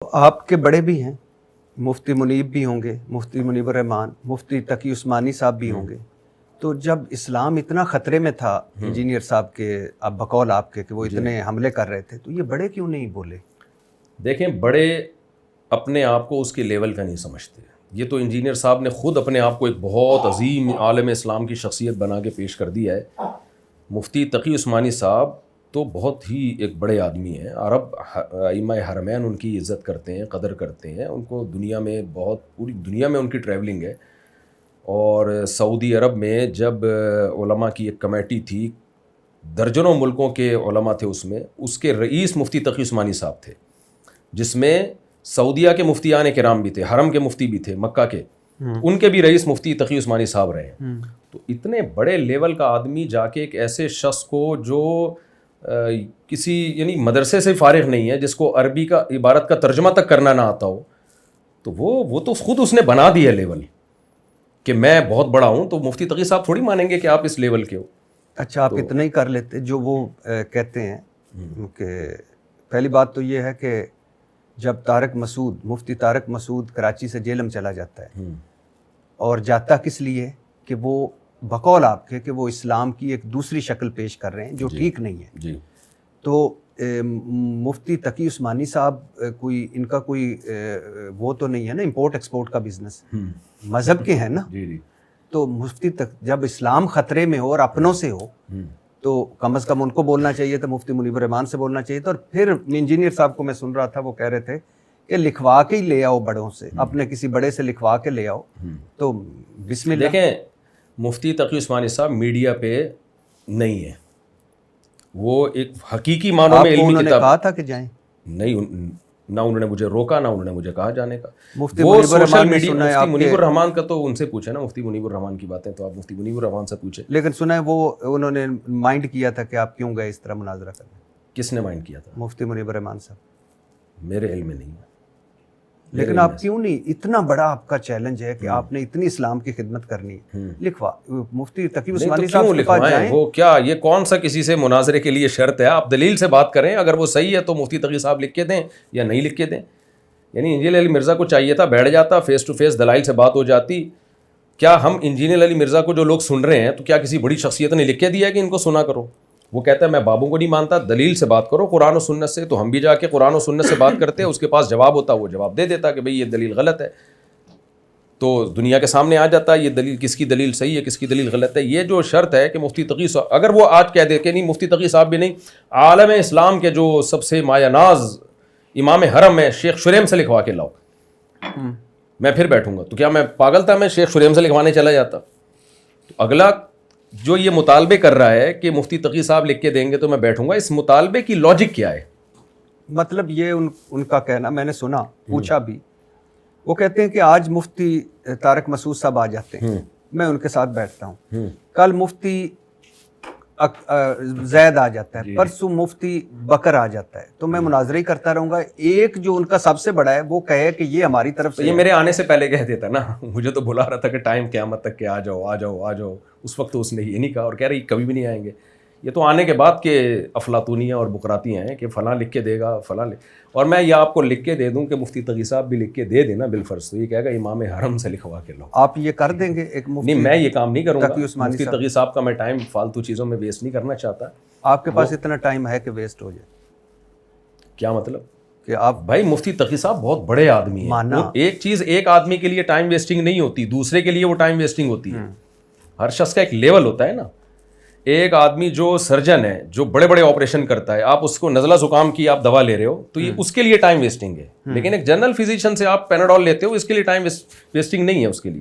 تو آپ کے بڑے بھی ہیں, مفتی منیب بھی ہوں گے, مفتی منیب الرحمان, مفتی تقی عثمانی صاحب بھی ہوں گے. تو جب اسلام اتنا خطرے میں تھا انجینئر صاحب کے, اب بقول آپ کے کہ وہ اتنے حملے کر رہے تھے, تو یہ بڑے کیوں نہیں بولے؟ دیکھیں, بڑے اپنے آپ کو اس کے لیول کا نہیں سمجھتے. یہ تو انجینئر صاحب نے خود اپنے آپ کو ایک بہت عظیم عالم اسلام کی شخصیت بنا کے پیش کر دیا ہے. مفتی تقی عثمانی صاحب تو بہت ہی ایک بڑے آدمی ہیں. عرب ائمہ حرمین ان کی عزت کرتے ہیں, قدر کرتے ہیں. ان کو دنیا میں بہت, پوری دنیا میں ان کی ٹریولنگ ہے. اور سعودی عرب میں جب علماء کی ایک کمیٹی تھی, درجنوں ملکوں کے علماء تھے اس میں, اس کے رئیس مفتی تقی عثمانی صاحب تھے, جس میں سعودیہ کے مفتیان کرام بھی تھے, حرم کے مفتی بھی تھے, مکہ کے, ان کے بھی رئیس مفتی تقی عثمانی صاحب رہے ہیں. تو اتنے بڑے لیول کا آدمی جا کے ایک ایسے شخص کو جو کسی یعنی مدرسے سے فارغ نہیں ہے, جس کو عربی کا عبارت کا ترجمہ تک کرنا نہ آتا ہو, تو وہ تو خود اس نے بنا دیا لیول کہ میں بہت بڑا ہوں. تو مفتی تقی صاحب تھوڑی مانیں گے کہ آپ اس لیول کے ہو. اچھا, آپ اتنا ہی کر لیتے. جو وہ کہتے ہیں کہ پہلی بات تو یہ ہے کہ جب مفتی طارق مسعود کراچی سے جیلم چلا جاتا ہے, اور جاتا کس لیے کہ وہ بقول آپ کے کہ وہ اسلام کی ایک دوسری شکل پیش کر رہے ہیں جو ٹھیک نہیں ہے. تو مفتی تقی عثمانی صاحب کوئی ان کا کوئی وہ تو نہیں ہے نا, امپورٹ ایکسپورٹ کا بزنس, مذہب کے ہیں نا. تو مفتی جب اسلام خطرے میں ہو اور اپنوں سے ہو, تو کم از کم ان کو بولنا چاہیے تھا, مفتی منیب الرحمان سے بولنا چاہیے تھا. اور پھر انجینئر صاحب کو میں سن رہا تھا, وہ کہہ رہے تھے کہ لکھوا کے ہی لے آؤ بڑوں سے, اپنے کسی بڑے سے لکھوا کے لے آؤ. تو بسم اللہ. دیکھیں, مفتی تقی عثمانی صاحب میڈیا پہ نہیں ہے, وہ ایک حقیقی معنوں میں علمی کتاب کہا تھا کہ جائیں, نہیں, نہ انہوں نے مجھے روکا, نہ انہوں نے مجھے کہا جانے کا. مفتی منیب الرحمان نے سنا ہے, مفتی منیب الرحمان کا تو ان سے پوچھیں نا, مفتی منیب الرحمان کی باتیں تو آپ مفتی منیب الرحمان سے پوچھیں. لیکن سنا ہے وہ انہوں نے مائنڈ کیا تھا کہ آپ کیوں گئے اس طرح مناظرہ کرنے. کس نے مائنڈ کیا تھا؟ مفتی منیب الرحمان صاحب. میرے علم میں نہیں ہے. لیکن آپ کیوں نہیں, اتنا بڑا آپ کا چیلنج ہے کہ آپ نے اتنی اسلام کی خدمت کرنی ہے, لکھوا مفتی تقی عثمانی صاحب کے پاس جائیں. وہ کیا, یہ کون سا کسی سے مناظرے کے لیے شرط ہے؟ آپ دلیل سے بات کریں, اگر وہ صحیح ہے تو مفتی تقی صاحب لکھ کے دیں یا نہیں لکھ کے دیں. یعنی انجینئر علی مرزا کو چاہیے تھا بیٹھ جاتا, فیس ٹو فیس دلائل سے بات ہو جاتی. کیا ہم انجینئر علی مرزا کو جو لوگ سن رہے ہیں, تو کیا کسی بڑی شخصیت نے لکھ کے دیا کہ ان کو سنا کرو؟ وہ کہتا ہے میں بابوں کو نہیں مانتا, دلیل سے بات کرو, قرآن و سنت سے. تو ہم بھی جا کے قرآن و سنت سے بات کرتے ہیں, اس کے پاس جواب ہوتا, وہ جواب دے دیتا کہ بھئی یہ دلیل غلط ہے. تو دنیا کے سامنے آ جاتا ہے یہ دلیل, کس کی دلیل صحیح ہے, کس کی دلیل غلط ہے. یہ جو شرط ہے کہ مفتی تقی صاحب, اگر وہ آج کہہ دے کہ نہیں مفتی تقی صاحب بھی نہیں, عالم اسلام کے جو سب سے مایہ ناز امام حرم ہے شیخ شریم سے لکھوا کے لاؤ, میں پھر بیٹھوں گا. تو کیا میں پاگل تھا, میں شیخ شریم سے لکھوانے چلا جاتا؟ تو اگلا جو یہ مطالبے کر رہا ہے کہ مفتی تقی صاحب لکھ کے دیں گے تو میں بیٹھوں گا, اس مطالبے کی لاجک کیا ہے؟ مطلب یہ ان کا کہنا, میں نے سنا, پوچھا بھی, وہ کہتے ہیں کہ آج مفتی طارق مسعود صاحب آ جاتے ہیں, میں ان کے ساتھ بیٹھتا ہوں, کل مفتی زید آ جاتا ہے, پرسوں مفتی بکر آ جاتا ہے, تو میں مناظرہ ہی کرتا رہوں گا. ایک جو ان کا سب سے بڑا ہے وہ کہے کہ یہ ہماری طرف سے, یہ میرے آنے سے پہلے کہہ دیتا نا, مجھے تو بلا رہا تھا کہ ٹائم قیامت تک کہ آ جاؤ آ جاؤ آ جاؤ. اس وقت تو اس نے یہ نہیں کہا, اور کہہ رہی کبھی بھی نہیں آئیں گے. یہ تو آنے کے بعد کے افلاطونیاں اور بکراتیاں ہیں کہ فلاں لکھ کے دے گا, فلاں اور میں یہ آپ کو لکھ کے دے دوں کہ مفتی تقی صاحب بھی لکھ کے دے دینا بالفرض, تو یہ کہے گا امام حرم سے لکھوا کے لاؤ. آپ یہ کر دیں گے؟ ایک نہیں, میں یہ کام نہیں کروں گا. مفتی تقی صاحب کا میں ٹائم فالتو چیزوں میں ویسٹ نہیں کرنا چاہتا. آپ کے پاس اتنا ٹائم ہے کہ ویسٹ ہو جائے؟ کیا مطلب کہ آپ, بھائی مفتی تقی صاحب بہت بڑے آدمی ہیں. ایک چیز ایک آدمی کے لیے ٹائم ویسٹنگ نہیں ہوتی, دوسرے کے لیے وہ ٹائم ویسٹنگ ہوتی ہے. ہر شخص کا ایک لیول ہوتا ہے نا. ایک آدمی جو سرجن ہے, جو بڑے بڑے آپریشن کرتا ہے, آپ اس کو نزلہ زکام کی آپ دوا لے رہے ہو, تو یہ اس کے لیے ٹائم ویسٹنگ ہے. لیکن ایک جنرل فزیشین سے آپ پیناڈول لیتے ہو, اس کے لیے ٹائم ویسٹنگ نہیں ہے اس کے لیے.